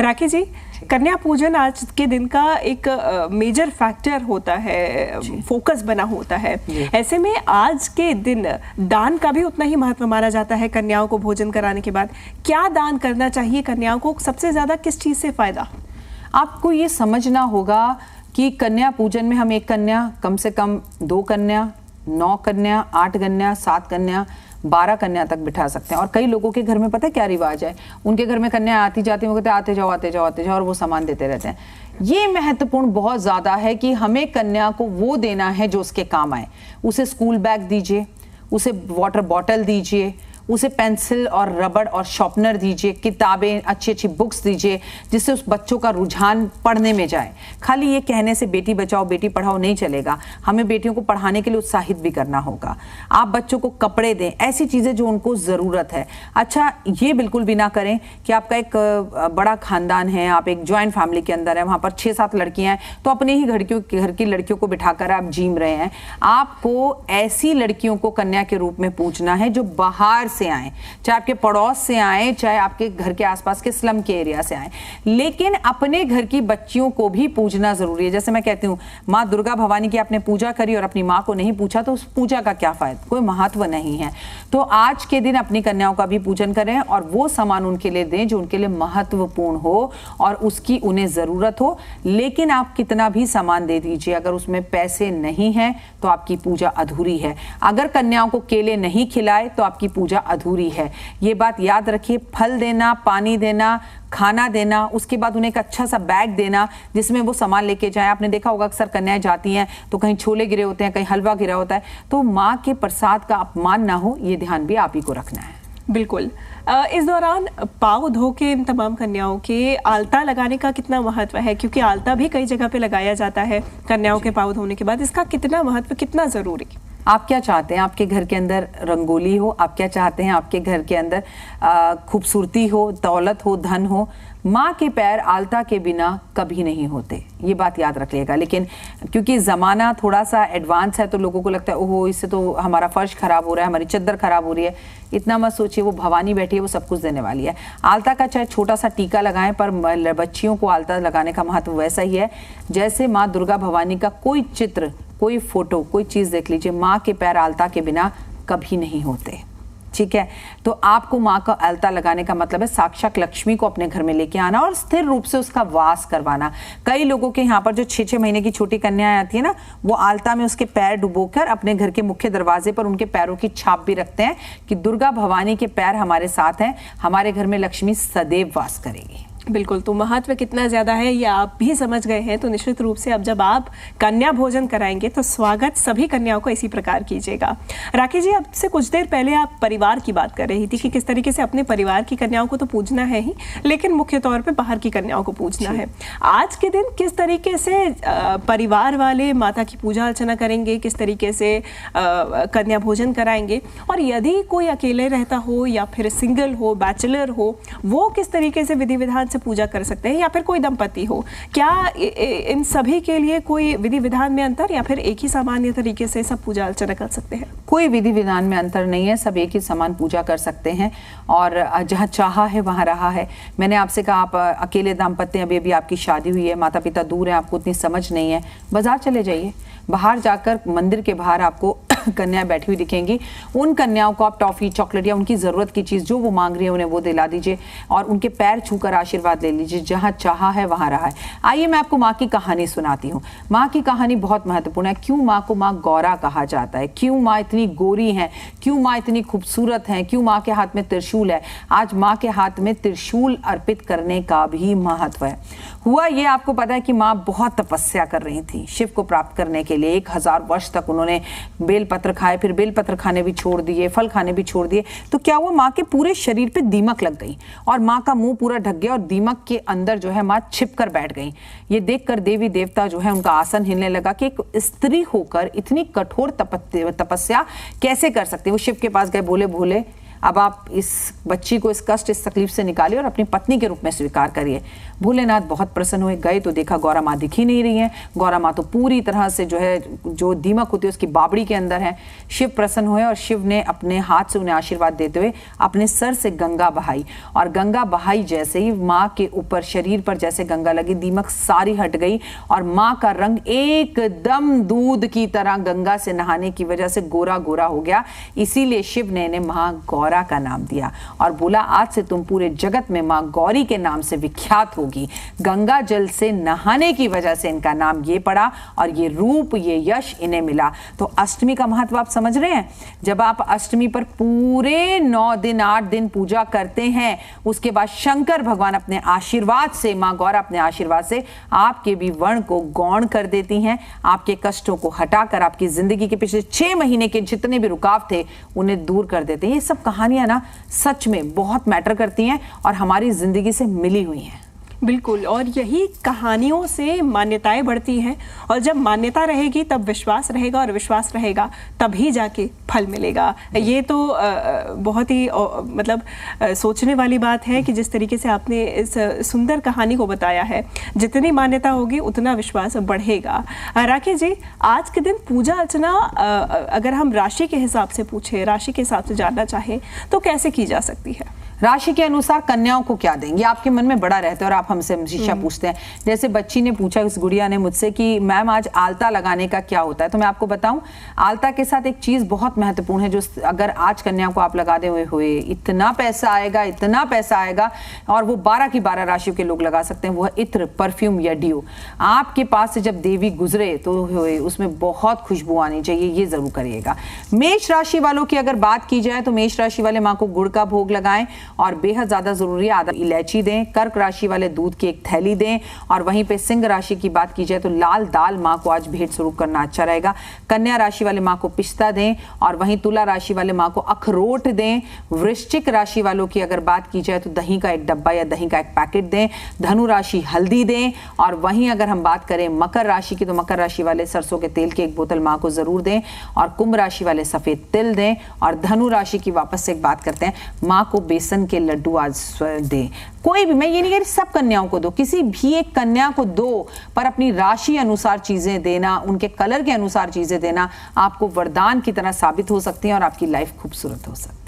राखी जी, कन्या पूजन आज के दिन का एक मेजर फैक्टर होता है, फोकस बना होता है। ऐसे में आज के दिन दान का भी उतना ही महत्व माना जाता है। कन्याओं को भोजन कराने के बाद क्या दान करना चाहिए कन्याओं को, सबसे ज्यादा किस चीज से फायदा? आपको ये समझना होगा कि कन्या पूजन में हम एक कन्या, कम से कम 2 कन्या, 9 कन्या, 8 कन्या, 7 कन्या, 12 कन्या तक बिठा सकते हैं। और कई लोगों के घर में पता है क्या रिवाज है, उनके घर में कन्या आती जाती है, वो कहते हैं आते जाओ आते जाओ आते जाओ, और वो सामान देते रहते हैं। ये महत्वपूर्ण बहुत ज़्यादा है कि हमें कन्या को वो देना है जो उसके काम आए। उसे स्कूल बैग दीजिए, उसे वाटर बॉटल दीजिए, उसे पेंसिल और रबड़ और शॉर्पनर दीजिए, किताबें, अच्छी अच्छी बुक्स दीजिए, जिससे उस बच्चों का रुझान पढ़ने में जाए। खाली ये कहने से बेटी बचाओ बेटी पढ़ाओ नहीं चलेगा, हमें बेटियों को पढ़ाने के लिए उत्साहित भी करना होगा। आप बच्चों को कपड़े दें, ऐसी चीज़ें जो उनको ज़रूरत है। अच्छा, ये बिल्कुल भी ना करें कि आपका एक बड़ा खानदान है, आप एक जॉइंट फैमिली के अंदर है, वहाँ पर 6-7 लड़कियाँ हैं, तो अपने ही घर की लड़कियों को बिठाकर आप जीम रहे हैं। आपको ऐसी लड़कियों को कन्या के रूप में पूछना है जो बाहर से आए, चाहे आपके पड़ोस से आए, चाहे आपके घर के आसपास के स्लम के एरिया से आए, लेकिन अपने घर की बच्चियों को भी पूजना जरूरी है। जैसे मैं कहती हूँ, माँ दुर्गा भवानी की आपने पूजा करी और अपनी माँ को नहीं पूछा तो उस पूजा का क्या फायदा, कोई महत्व नहीं है। तो आज के दिन अपनी कन्याओं का भी पूजन करें और वो सामान उनके लिए दें जो उनके लिए महत्वपूर्ण हो और उसकी उन्हें जरूरत हो। लेकिन आप कितना भी सामान दे दीजिए, अगर उसमें पैसे नहीं हैं तो आपकी पूजा अधूरी है। अगर कन्याओं को केले नहीं खिलाए तो आपकी पूजा अधूरी है। ये बात याद रखिए। फल देना, पानी देना, खाना देना, उसके बाद उन्हें एक अच्छा सा बैग देना जिसमें वो सामान लेके जाएं। आपने देखा होगा अक्सर कन्याएं जाती हैं तो कहीं छोले गिरे होते हैं, कहीं हलवा गिरा होता है, तो माँ के प्रसाद का अपमान ना हो, ये ध्यान भी आप ही को रखना है। बिल्कुल। इस दौरान पाँव धो के इन तमाम कन्याओं के आलता लगाने का कितना महत्व है? क्योंकि आलता भी कई जगह पे लगाया जाता है कन्याओं के पाँव धोने के बाद, इसका कितना महत्व, कितना जरूरी? आप क्या चाहते हैं आपके घर के अंदर रंगोली हो? आप क्या चाहते हैं आपके घर के अंदर खूबसूरती हो, दौलत हो, धन हो? माँ के पैर आलता के बिना कभी नहीं होते, ये बात याद रखिएगा। लेकिन क्योंकि ज़माना थोड़ा सा एडवांस है तो लोगों को लगता है ओहो इससे तो हमारा फर्श खराब हो रहा है, हमारी चद्दर खराब हो रही है। इतना मत सोचिए, वो भवानी बैठी है, वो सब कुछ देने वाली है। आलता का चाहे छोटा सा टीका लगाएं, पर बच्चियों को आलता लगाने का महत्व वैसा ही है जैसे माँ दुर्गा भवानी का कोई चित्र, कोई फोटो, कोई चीज़ देख लीजिए, माँ के पैर आलता के बिना कभी नहीं होते। ठीक है, तो आपको माँ का आलता लगाने का मतलब है साक्षात लक्ष्मी को अपने घर में लेके आना और स्थिर रूप से उसका वास करवाना। कई लोगों के यहाँ पर जो 6-6 महीने की छोटी कन्याएं आती है ना, वो आलता में उसके पैर डुबोकर अपने घर के मुख्य दरवाजे पर उनके पैरों की छाप भी रखते हैं कि दुर्गा भवानी के पैर हमारे साथ हैं, हमारे घर में लक्ष्मी सदैव वास करेगी। बिल्कुल। तो महत्व कितना ज़्यादा है ये आप भी समझ गए हैं। तो निश्चित रूप से अब जब आप कन्या भोजन कराएंगे तो स्वागत सभी कन्याओं को इसी प्रकार कीजिएगा। राखी जी, अब से कुछ देर पहले आप परिवार की बात कर रही थी कि किस तरीके से अपने परिवार की कन्याओं को तो पूजना है ही, लेकिन मुख्य तौर पे बाहर की कन्याओं को पूजना है। आज के दिन किस तरीके से परिवार वाले माता की पूजा अर्चना करेंगे, किस तरीके से कन्या भोजन कराएंगे, और यदि कोई अकेले रहता हो या फिर सिंगल हो, बैचलर हो, वो किस तरीके से विधि विधान से पूजा कर सकते हैं, या फिर कोई दंपति हो, क्या इन सभी के लिए कोई विधि विधान में अंतर, या फिर एक ही सामान्य तरीके से सब पूजा अर्चना कर सकते हैं? कोई विधि विधान में अंतर नहीं है, सब एक ही समान पूजा कर सकते हैं और जहाँ चाहा है वहाँ रहा है। मैंने आपसे कहा आप अकेले दाम्पत्य, अभी आपकी शादी हुई है, माता पिता दूर हैं, आपको उतनी समझ नहीं है, बाजार चले जाइए, बाहर जाकर मंदिर के बाहर आपको कन्याएं बैठी हुई दिखेंगी। उन कन्याओं को आप टॉफी, चॉकलेट या उनकी ज़रूरत की चीज़ जो वो मांग रही है उन्हें वो दिला दीजिए और उनके पैर छूकर आशीर्वाद ले लीजिए। जहाँ चाहा है वहाँ रहा है। आइए मैं आपको माँ की कहानी सुनाती हूँ। माँ की कहानी बहुत महत्वपूर्ण है। क्यों माँ को माँ गौरा कहा जाता है, क्यों माँ इतनी गोरी हैं, क्यों माँ इतनी खूबसूरत हैं, क्यों माँ के हाथ में त्रिशूल है। आज माँ के हाथ में त्रिशूल अर्पित करने का भी महत्व है। हुआ ये, आपको पता है कि माँ बहुत तपस्या कर रही थी शिव को प्राप्त करने के लिए। 1000 वर्ष तक उन्होंने बेलपत्र खाए, फिर बेलपत्र खाने भी छोड़ दिए, फल खाने भी छोड़ दिए। तो क्या हुआ, माँ के पूरे शरीर पे दीमक लग गई और माँ का मुंह पूरा ढक गया और दीमक के अंदर जो है माँ छिप कर बैठ गई। ये देखकर देवी देवता जो है उनका आसन हिलने लगा कि एक स्त्री होकर इतनी कठोर तपस्या कैसे कर सकती है। वो शिव के पास गए, बोले भोले अब आप इस बच्ची को इस कष्ट, इस तकलीफ से निकालिए और अपनी पत्नी के रूप में स्वीकार करिए। भोलेनाथ बहुत प्रसन्न हुए, गए तो देखा गौरा माँ दिख ही नहीं रही है। गौरा माँ तो पूरी तरह से जो है, जो दीमक होती है उसकी बाबड़ी के अंदर है। शिव प्रसन्न हुए और शिव ने अपने हाथ से उन्हें आशीर्वाद देते हुए अपने सर से गंगा बहाई, और गंगा बहाई जैसे ही माँ के ऊपर, शरीर पर जैसे गंगा लगी, दीमक सारी हट गई और माँ का रंग एकदम दूध की तरह गंगा से नहाने की वजह से गोरा गोरा हो गया। इसीलिए शिव ने इन्हें माँ गौरा का नाम दिया और बोला आज से तुम पूरे जगत में माँ गौरी के नाम से विख्यात होगी। गंगा जल से नहाने की वजह से इनका नाम ये पड़ा और ये रूप, ये यश इन्हें मिला। तो अष्टमी का महत्व आप समझ रहे हैं। जब आप अष्टमी पर पूरे 9 दिन 8 दिन पूजा करते हैं, उसके बाद शंकर भगवान अपने आशीर्वाद से, माँ गौरा अपने आशीर्वाद से आपके भी वर्ण को गौण कर देती हैं, आपके कष्टों को हटाकर आपकी जिंदगी के पिछले 6 महीने के जितने भी रुकाव थे उन्हें दूर कर देते हैं। ये सब कहानियां ना सच में बहुत मैटर करती हैं और हमारी जिंदगी से मिली हुई हैं। बिल्कुल, और यही कहानियों से मान्यताएं बढ़ती हैं, और जब मान्यता रहेगी तब विश्वास रहेगा, और विश्वास रहेगा तभी जाके फल मिलेगा। ये तो बहुत ही मतलब सोचने वाली बात है कि जिस तरीके से आपने इस सुंदर कहानी को बताया है, जितनी मान्यता होगी उतना विश्वास बढ़ेगा। राकेश जी, आज के दिन पूजा अर्चना अगर हम राशि के हिसाब से पूछे, राशि के हिसाब से जानना चाहें तो कैसे की जा सकती है? राशि के अनुसार कन्याओं को क्या देंगे, आपके मन में बड़ा रहता है और आप हमसे हमेशा पूछते हैं। जैसे बच्ची ने पूछा, इस गुड़िया ने मुझसे कि मैम आज आलता लगाने का क्या होता है, तो मैं आपको बताऊं, आलता के साथ एक चीज बहुत महत्वपूर्ण है जो अगर आज कन्या को आप लगा दे हुए इतना पैसा आएगा, इतना पैसा आएगा, और वो 12 की 12 राशि के लोग लगा सकते हैं, वो है इत्र, परफ्यूम या ड्यू। आपके पास से जब देवी गुजरे तो उसमें बहुत खुशबू आनी चाहिए, ये जरूर करिएगा। मेष राशि वालों की अगर बात की जाए तो मेष राशि वाले माँ को गुड़ का भोग लगाएं और बेहद ज्यादा जरूरी है आधा इलायची दें। कर्क राशि वाले दूध की एक थैली दें, और वहीं पे सिंह राशि की बात की जाए तो लाल दाल माँ को आज भेंट स्वरूप करना अच्छा रहेगा। कन्या राशि वाले माँ को पिस्ता दें, और वहीं तुला राशि वाले माँ को अखरोट दें। वृश्चिक राशि वालों की अगर बात की जाए तो दही का एक डब्बा या दही का एक पैकेट दें। धनु राशि हल्दी दें, और वहीं अगर हम बात करें मकर राशि की तो मकर राशि वाले सरसों के तेल की एक बोतल माँ को जरूर दें, और कुंभ राशि वाले सफेद तिल दें। और धनु राशि की वापस से एक बात करते हैं, माँ को बेसन के लड्डू आज दें। कोई भी, मैं ये नहीं कह रही सब कन्याओं को दो, किसी भी एक कन्या को दो, पर अपनी राशि अनुसार चीजें देना, उनके कलर के अनुसार चीजें देना आपको वरदान की तरह साबित हो सकती है और आपकी लाइफ खूबसूरत हो सकती है।